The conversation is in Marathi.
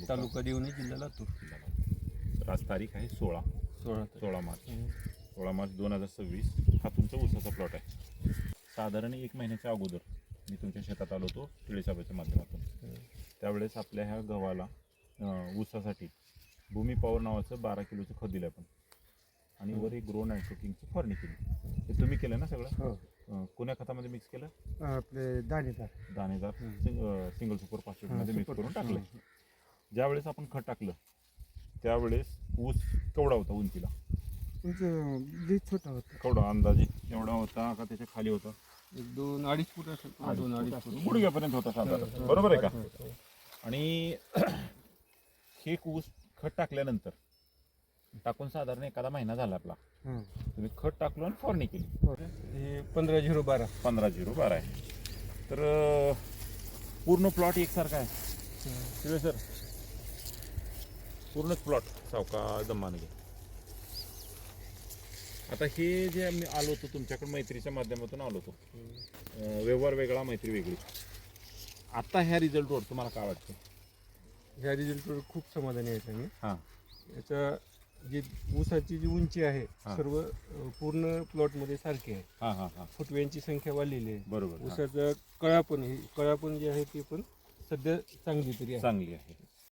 तालुका देवणी, जिल्हा लातूर. तर आज तारीख आहे 16 मार्च 2026. हा तुमचा ऊसाचा प्लॉट आहे. साधारण 1 महिन्याच्या अगोदर मी तुमच्या शेतात आलो होतो टिळेसाहेबाच्या माध्यमातून. त्यावेळेस आपल्या ह्या गव्हाला ऊसासाठी भूमी पॉवर नावाचं 12 किलोचं खत दिलं आपण आणि वर एक ग्रो नायट्रोकिंगची फवारणी केली. हे तुम्ही केलं ना सगळं? कोण्या खतामध्ये मिक्स केलं? आपले दाणेदार सिंगल सुपर फॉस्फेटमध्ये मिक्स करून टाकलं. ज्यावेळेस आपण खत टाकलं त्यावेळेस ऊस केवढा होता उंचीला? छोटा होता. केवढा अंदाजे एवढा होता का त्याच्या खाली होता? 2-2.5 फूट असेल. 2-2.5 फूट गुडघ्यापर्यंत होता साधारण, बरोबर आहे का? आणि हे ऊस खत टाकल्यानंतर टाकून साधारण एखादा महिना झाला आपला, तुम्ही खत टाकलो आणि फवारणी केली. हे 15-0-12 15-0-12 आहे. तर पूर्ण प्लॉट एकसारखा आहे सर, पूर्णच प्लॉट सावका जमाने घ्या. आता हे जे मी आलो होतो तुमच्याकडे मैत्रीच्या माध्यमातून आलो होतो, व्यवहार वेगळा मैत्री वेगळी. आता ह्या रिझल्टवर तुम्हाला काय वाटतं? ह्या रिझल्टवर खूप समाधानी आहे आम्ही. हां, याचा जी ऊसाची जी उंची आहे सर्व पूर्ण प्लॉटमध्ये सारखी आहे. हां हां हां, फुटव्यांची संख्या वाढलेली आहे. बरोबर. ऊसाचं कळापण जी आहे ती पण सध्या चांगली तरी आहे. चांगली आहे.